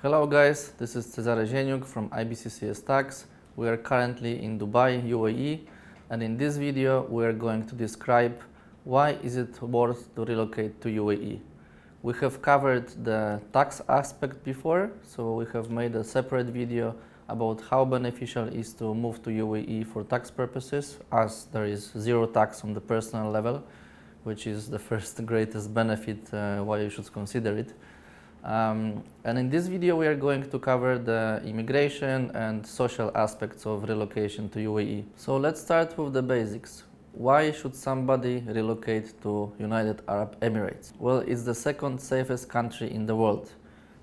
Hello guys, this is Cezary Zieniuk from IBCCS.TAX. We are currently in Dubai, UAE, and in this video we are going to describe why is it worth to relocate to UAE. We have covered the tax aspect before, so we have made a separate video about how beneficial it is to move to UAE for tax purposes, as there is zero tax on the personal level, which is the first greatest benefit why you should consider it. And in this video we are going to cover the immigration and social aspects of relocation to UAE. So let's start with the basics. Why should somebody relocate to United Arab Emirates? Well, it's the second safest country in the world.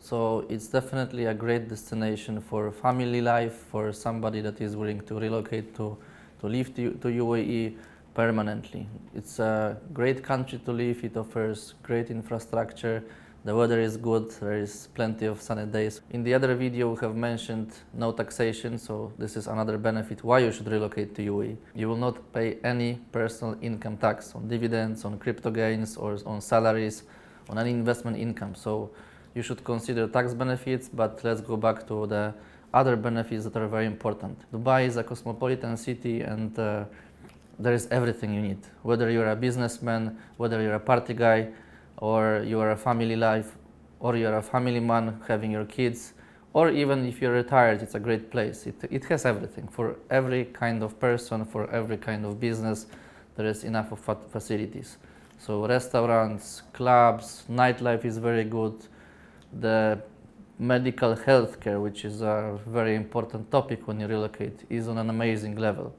So it's definitely a great destination for family life, for somebody that is willing to relocate to live to UAE permanently. It's a great country to live. It offers great infrastructure. The weather is good, there is plenty of sunny days. In the other video we have mentioned no taxation, so this is another benefit why you should relocate to UAE. You will not pay any personal income tax on dividends, on crypto gains, or on salaries, on any investment income. So you should consider tax benefits, but let's go back to the other benefits that are very important. Dubai is a cosmopolitan city, and there is everything you need. Whether you're a businessman, whether you're a party guy, or you are a family life, or you are a family man having your kids, or even if you're retired, it's a great place. It has everything. For every kind of person, for every kind of business, there is enough of facilities. So restaurants, clubs, nightlife is very good. The medical health care, which is a very important topic when you relocate, is on an amazing level.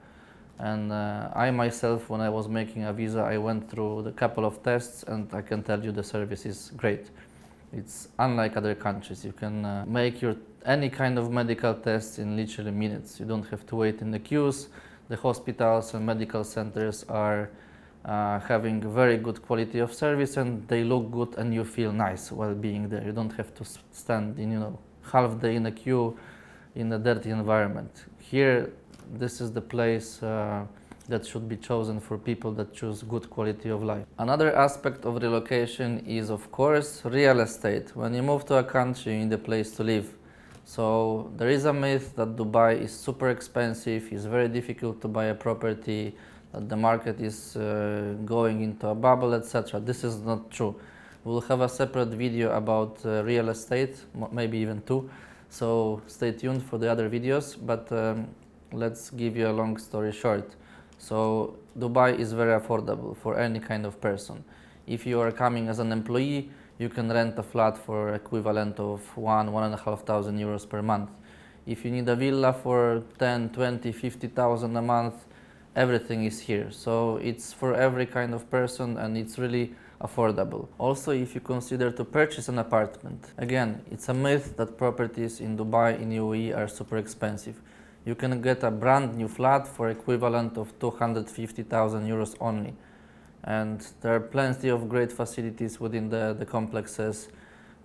And I myself, when I was making a visa, I went through a couple of tests, and I can tell you the service is great. It's unlike other countries. You can make any kind of medical tests in literally minutes. You don't have to wait in the queues. The hospitals and medical centers are having very good quality of service, and they look good, and you feel nice while being there. You don't have to stand in half day in a queue in a dirty environment. Here, this is the place that should be chosen for people that choose good quality of life. Another aspect of relocation is, of course, real estate. When you move to a country, you need a place to live. So there is a myth that Dubai is super expensive, it's very difficult to buy a property, that the market is going into a bubble, etc. This is not true. We'll have a separate video about real estate, maybe even two. So stay tuned for the other videos, but let's give you a long story short. So Dubai is very affordable for any kind of person. If you are coming as an employee, you can rent a flat for equivalent of 1,500 euros per month. If you need a villa for 10, 20, 50,000 a month, everything is here. So it's for every kind of person, and it's really affordable. Also, if you consider to purchase an apartment, again, it's a myth that properties in Dubai, in UAE, are super expensive. You can get a brand new flat for equivalent of 250,000 euros only. And there are plenty of great facilities within the complexes.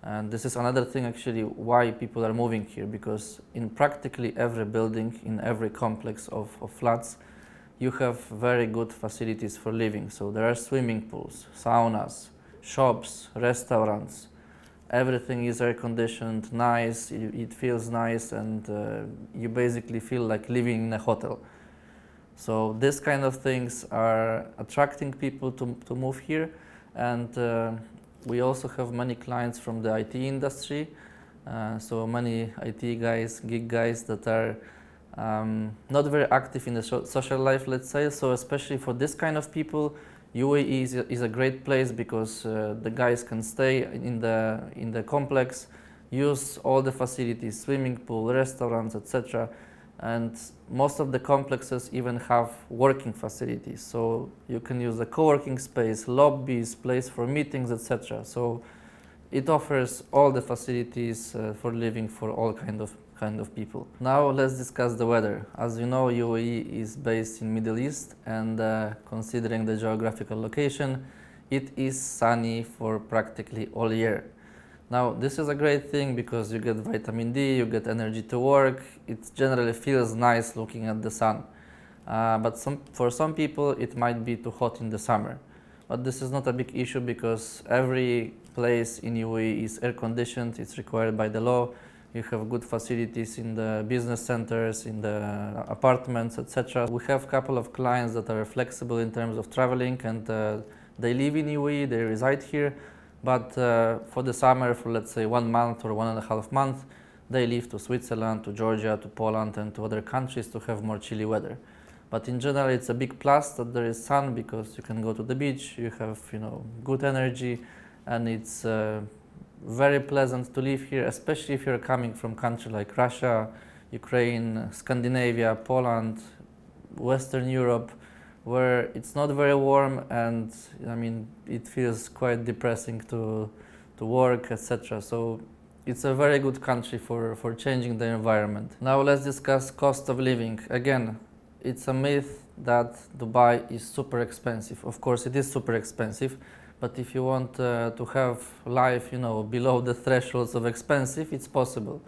And this is another thing actually why people are moving here, because in practically every building, in every complex of flats, you have very good facilities for living. So there are swimming pools, saunas, shops, restaurants. Everything is air conditioned, nice, it feels nice, and you basically feel like living in a hotel. So this kind of things are attracting people to move here, and we also have many clients from the IT industry, so many IT guys, gig guys that are not very active in the social life, let's say. So especially for this kind of people, UAE is a great place, because the guys can stay in the complex, use all the facilities, swimming pool, restaurants, etc. And most of the complexes even have working facilities. So you can use a co-working space, lobbies, place for meetings, etc. So it offers all the facilities for living for all kind of people. Now let's discuss the weather. As you know, UAE is based in Middle East, and considering the geographical location, it is sunny for practically all year. Now this is a great thing because you get vitamin D, you get energy to work, it generally feels nice looking at the sun. But for some people it might be too hot in the summer. But this is not a big issue because every place in UAE is air conditioned, it's required by the law. You have good facilities in the business centers, in the apartments, etc. We have a couple of clients that are flexible in terms of traveling, and they live in UAE, they reside here, but for the summer, for let's say 1 month or 1.5 months, they leave to Switzerland, to Georgia, to Poland, and to other countries to have more chilly weather. But in general, it's a big plus that there is sun, because you can go to the beach, you have good energy, and it's very pleasant to live here, especially if you're coming from countries like Russia, Ukraine, Scandinavia, Poland, Western Europe, where it's not very warm, and it feels quite depressing to work, etc. So it's a very good country for changing the environment. Now let's discuss cost of living. Again, it's a myth that Dubai is super expensive. Of course, it is super expensive, but if you want to have life, below the thresholds of expensive, it's possible.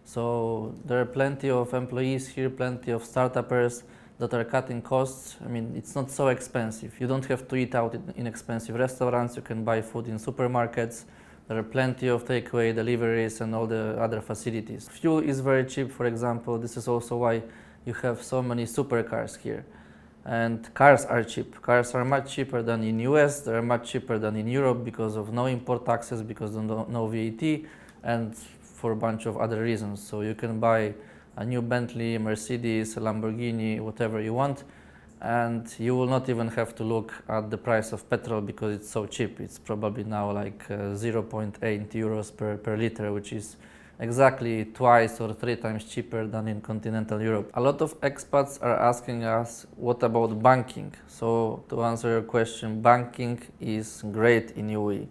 So there are plenty of employees here, plenty of startuppers that are cutting costs. It's not so expensive. You don't have to eat out in expensive restaurants. You can buy food in supermarkets. There are plenty of takeaway deliveries and all the other facilities. Fuel is very cheap, for example. This is also why you have so many supercars here. And cars are cheap. Cars are much cheaper than in US. They are much cheaper than in Europe because of no import taxes, because of no VAT, and for a bunch of other reasons. So you can buy a new Bentley, Mercedes, a Lamborghini, whatever you want, and you will not even have to look at the price of petrol because it's so cheap. It's probably now like 0.8 euros per liter, which is exactly twice or 3 times cheaper than in continental Europe. A lot of expats are asking us, what about banking? So to answer your question, banking is great in UAE.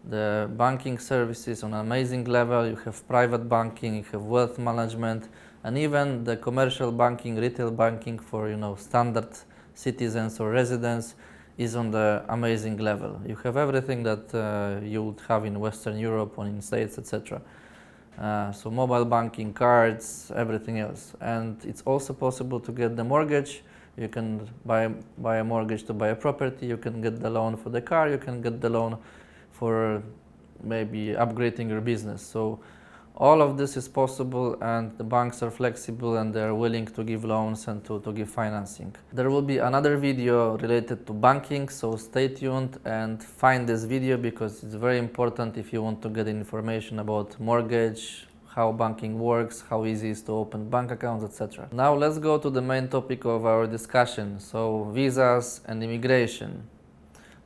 The banking service is on an amazing level. You have private banking, you have wealth management, and even the commercial banking, retail banking for standard citizens or residents is on the amazing level. You have everything that you would have in Western Europe or in States, etc. So mobile banking, cards, everything else. And it's also possible to get the mortgage. You can buy a mortgage to buy a property. You can get the loan for the car. You can get the loan for maybe upgrading your business. So all of this is possible, and the banks are flexible and they're willing to give loans and to give financing. There will be another video related to banking, so stay tuned and find this video because it's very important if you want to get information about mortgage, how banking works, how easy it is to open bank accounts, etc. Now let's go to the main topic of our discussion, so visas and immigration.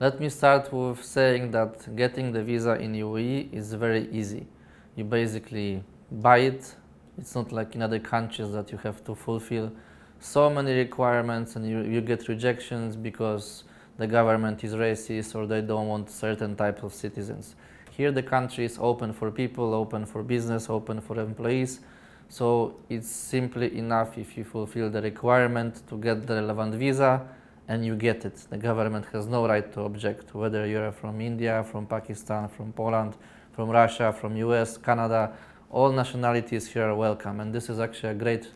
Let me start with saying that getting the visa in UAE is very easy. You basically buy it. It's not like in other countries that you have to fulfill so many requirements and you get rejections because the government is racist or they don't want certain types of citizens. Here the country is open for people, open for business, open for employees. So it's simply enough if you fulfill the requirement to get the relevant visa, and you get it. The government has no right to object, whether you're from India, from Pakistan, from Poland, from Russia, from US, Canada. All nationalities here are welcome, and this is actually a great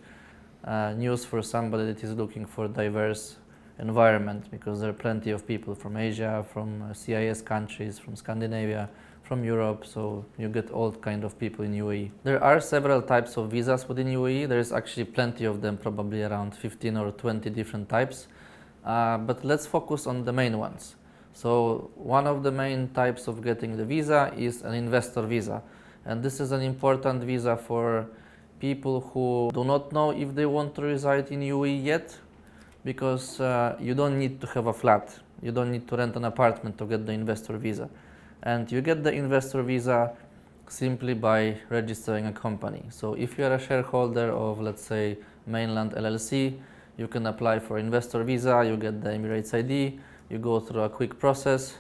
news for somebody that is looking for a diverse environment, because there are plenty of people from Asia, from CIS countries, from Scandinavia, from Europe, so you get all kind of people in UAE. There are several types of visas within UAE. There is actually plenty of them, probably around 15 or 20 different types. But let's focus on the main ones. So one of the main types of getting the visa is an investor visa. And this is an important visa for people who do not know if they want to reside in UAE yet, because you don't need to have a flat. You don't need to rent an apartment to get the investor visa. And you get the investor visa simply by registering a company. So if you are a shareholder of, let's say, Mainland LLC, you can apply for investor visa, you get the Emirates ID, you go through a quick process,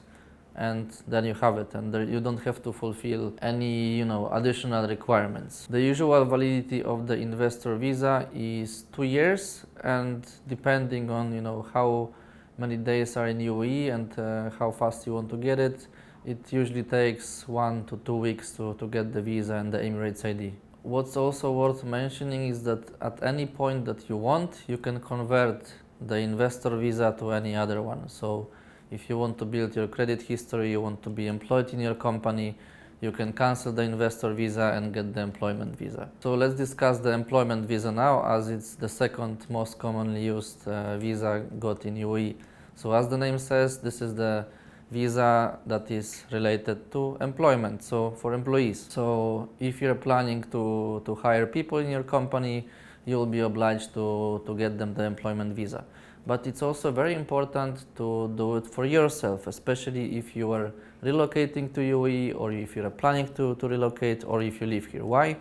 and then you have it, and you don't have to fulfill any additional requirements. The usual validity of the investor visa is 2 years, and depending on how many days are in UAE and how fast you want to get it, it usually takes 1 to 2 weeks to get the visa and the Emirates ID. What's also worth mentioning is that at any point that you want, you can convert the investor visa to any other one. So if you want to build your credit history, you want to be employed in your company, you can cancel the investor visa and get the employment visa. So let's discuss the employment visa now, as it's the second most commonly used visa got in UAE. So as the name says, this is the visa that is related to employment, so for employees. So if you're planning to hire people in your company, you'll be obliged to get them the employment visa. But it's also very important to do it for yourself, especially if you are relocating to UAE, or if you're planning to relocate, or if you live here. Why?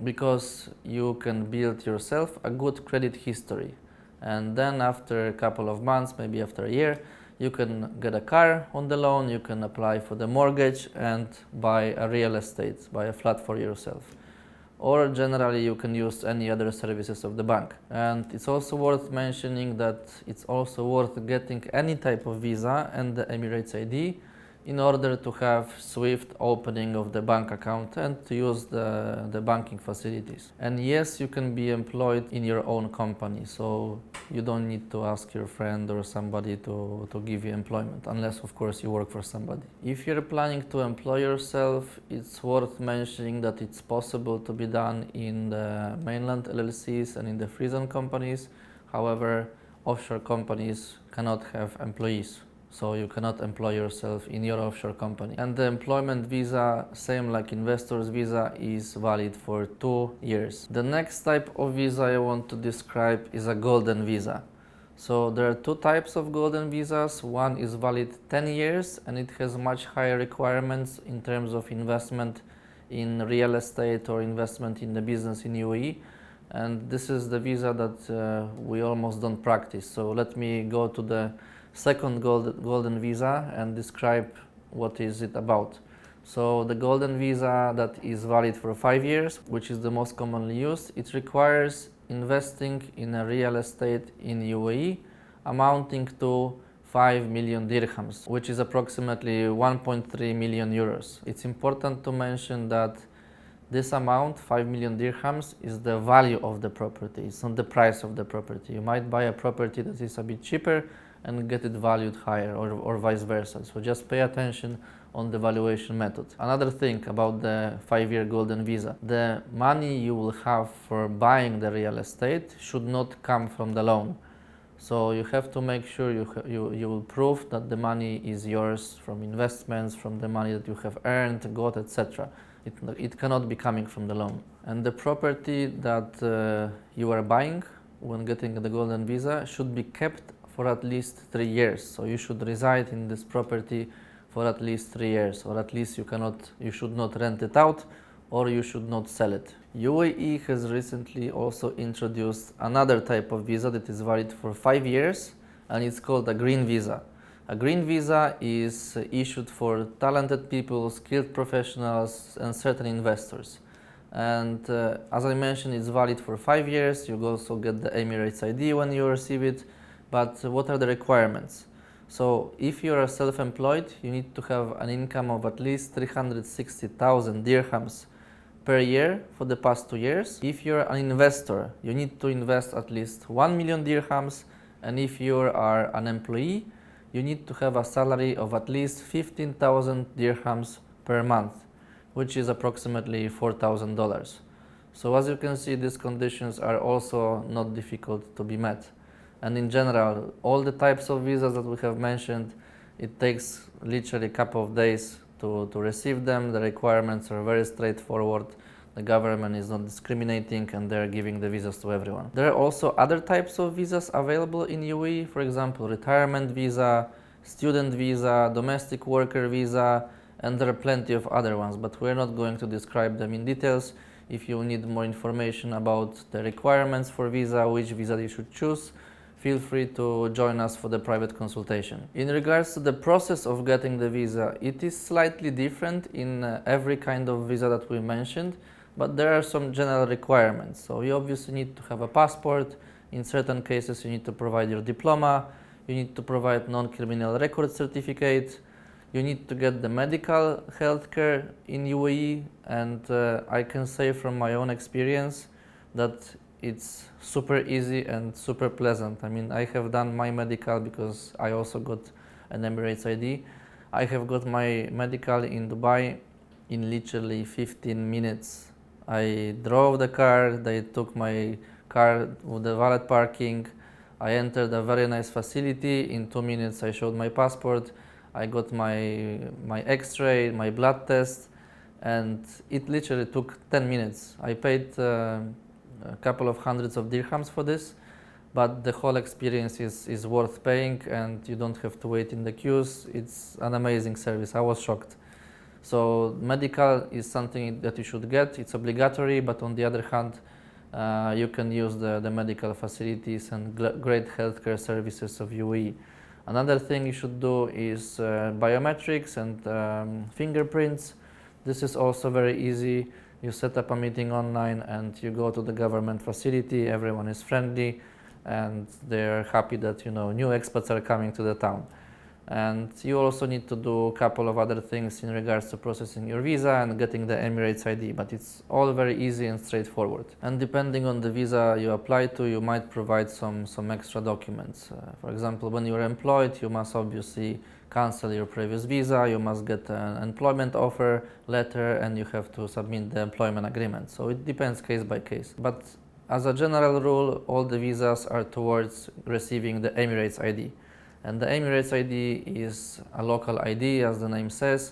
Because you can build yourself a good credit history. And then after a couple of months, maybe after a year, you can get a car on the loan, you can apply for the mortgage and buy a real estate, buy a flat for yourself. Or generally you can use any other services of the bank. And it's also worth mentioning that it's also worth getting any type of visa and the Emirates ID in order to have swift opening of the bank account and to use the banking facilities. And yes, you can be employed in your own company, so you don't need to ask your friend or somebody to give you employment, unless of course you work for somebody. If you're planning to employ yourself, it's worth mentioning that it's possible to be done in the mainland LLCs and in the free zone companies. However, offshore companies cannot have employees, so you cannot employ yourself in your offshore company. And the employment visa, same like investor's visa, is valid for 2 years. The next type of visa I want to describe is a golden visa. So there are two types of golden visas. One is valid 10 years and it has much higher requirements in terms of investment in real estate or investment in the business in UAE. And this is the visa that we almost don't practice. So let me go to the second golden visa and describe what is it about. So the golden visa that is valid for 5 years, which is the most commonly used, it requires investing in a real estate in UAE amounting to 5 million dirhams, which is approximately 1.3 million euros. It's important to mention that this amount, 5 million dirhams, is the value of the property. It's not the price of the property. You might buy a property that is a bit cheaper and get it valued higher, or vice versa. So just pay attention on the valuation method. Another thing about the 5-year golden visa, the money you will have for buying the real estate should not come from the loan. So you have to make sure you will prove that the money is yours from investments, from the money that you have earned, got, etc. It cannot be coming from the loan. And the property that you are buying when getting the golden visa should be kept for at least 3 years. So you should reside in this property for at least 3 years, or at least you should not rent it out, or you should not sell it. UAE has recently also introduced another type of visa that is valid for 5 years, and it's called a green visa. A green visa is issued for talented people, skilled professionals, and certain investors. And as I mentioned, it's valid for 5 years. You also get the Emirates ID when you receive it. But what are the requirements? So if you are self-employed, you need to have an income of at least 360,000 dirhams per year for the past 2 years. If you're an investor, you need to invest at least 1 million dirhams. And if you are an employee, you need to have a salary of at least 15,000 dirhams per month, which is approximately $4,000. So as you can see, these conditions are also not difficult to be met. And in general, all the types of visas that we have mentioned, it takes literally a couple of days to receive them. The requirements are very straightforward. The government is not discriminating and they're giving the visas to everyone. There are also other types of visas available in UAE, for example, retirement visa, student visa, domestic worker visa, and there are plenty of other ones, but we're not going to describe them in details. If you need more information about the requirements for visa, which visa you should choose, feel free to join us for the private consultation. In regards to the process of getting the visa, it is slightly different in every kind of visa that we mentioned, but there are some general requirements. So you obviously need to have a passport. In certain cases, you need to provide your diploma. You need to provide non-criminal record certificate. You need to get the medical healthcare in UAE, and I can say from my own experience that it's super easy and super pleasant. I mean, I have done my medical because I also got an Emirates ID. I have got my medical in Dubai in literally 15 minutes. I drove the car, they took my car with the valet parking. I entered a very nice facility. In 2 minutes I showed my passport. I got my x-ray, my blood test, and it literally took 10 minutes. I paid a couple of hundreds of dirhams for this, but the whole experience is worth paying, and you don't have to wait in the queues. It's an amazing service. I was shocked. So medical is something that you should get. It's obligatory, but on the other hand, you can use the medical facilities and great healthcare services of UAE. Another thing you should do is biometrics and fingerprints. This is also very easy. You set up a meeting online and you go to the government facility. Everyone is friendly and they're happy that new expats are coming to the town. And you also need to do a couple of other things in regards to processing your visa and getting the Emirates ID, but it's all very easy and straightforward. And depending on the visa you apply to, you might provide some extra documents. For example, when you're employed, you must obviously cancel your previous visa, you must get an employment offer letter, and you have to submit the employment agreement. So it depends case by case. But as a general rule, all the visas are towards receiving the Emirates ID. And the Emirates ID is a local ID, as the name says,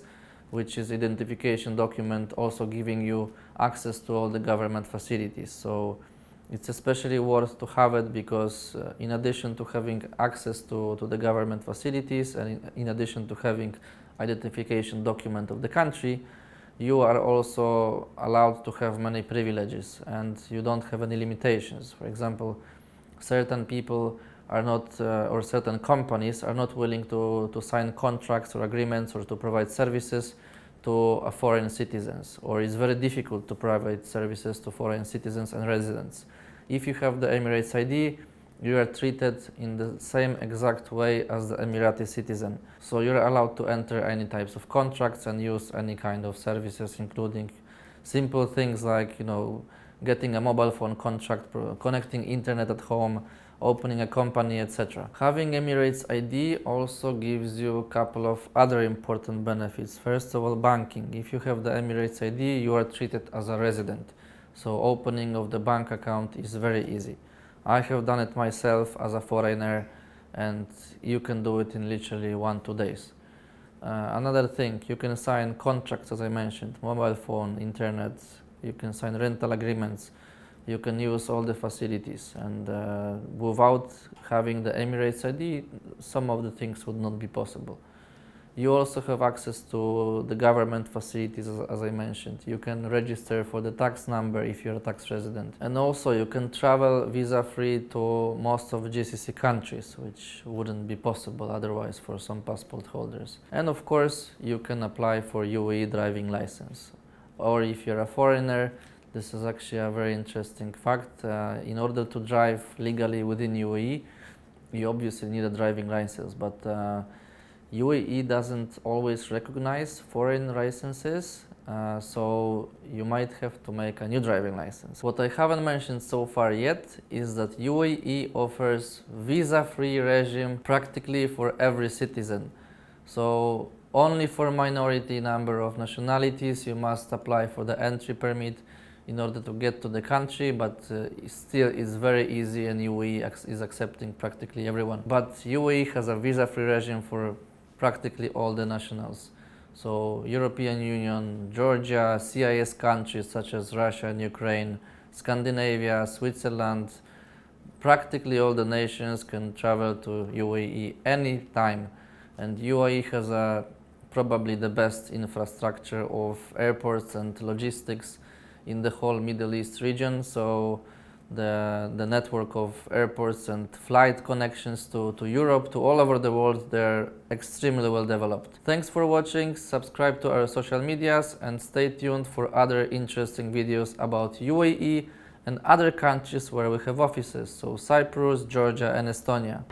which is identification document also giving you access to all the government facilities. So it's especially worth to have it because in addition to having access to the government facilities and in addition to having identification document of the country, you are also allowed to have many privileges and you don't have any limitations. For example, certain people are not, or certain companies are not willing to sign contracts or agreements or to provide services to foreign citizens, or it's very difficult to provide services to foreign citizens and residents. If you have the Emirates ID, you are treated in the same exact way as the Emirati citizen. So you're allowed to enter any types of contracts and use any kind of services, including simple things like, getting a mobile phone contract, connecting internet at home, opening a company, etc. Having Emirates ID also gives you a couple of other important benefits. First of all, banking. If you have the Emirates ID, you are treated as a resident. So opening of the bank account is very easy. I have done it myself as a foreigner, and you can do it in literally 1-2 days. Another thing, you can sign contracts, as I mentioned, mobile phone, internet, you can sign rental agreements, you can use all the facilities, and without having the Emirates ID, some of the things would not be possible. You also have access to the government facilities, as I mentioned. You can register for the tax number if you're a tax resident. And also you can travel visa-free to most of GCC countries, which wouldn't be possible otherwise for some passport holders. And of course, you can apply for UAE driving license. Or if you're a foreigner, this is actually a very interesting fact. In order to drive legally within UAE, you obviously need a driving license, but UAE doesn't always recognize foreign licenses, so you might have to make a new driving license. What I haven't mentioned so far yet is that UAE offers visa-free regime practically for every citizen. So only for minority number of nationalities you must apply for the entry permit in order to get to the country, but still it's very easy and UAE is accepting practically everyone. But UAE has a visa-free regime for practically all the nationals. So European Union, Georgia, CIS countries such as Russia and Ukraine, Scandinavia, Switzerland, practically all the nations can travel to UAE anytime. And UAE has probably the best infrastructure of airports and logistics in the whole Middle East region. So the network of airports and flight connections to Europe, to all over the world, they're extremely well developed. Thanks for watching, subscribe to our social medias and stay tuned for other interesting videos about UAE and other countries where we have offices, so Cyprus, Georgia and Estonia.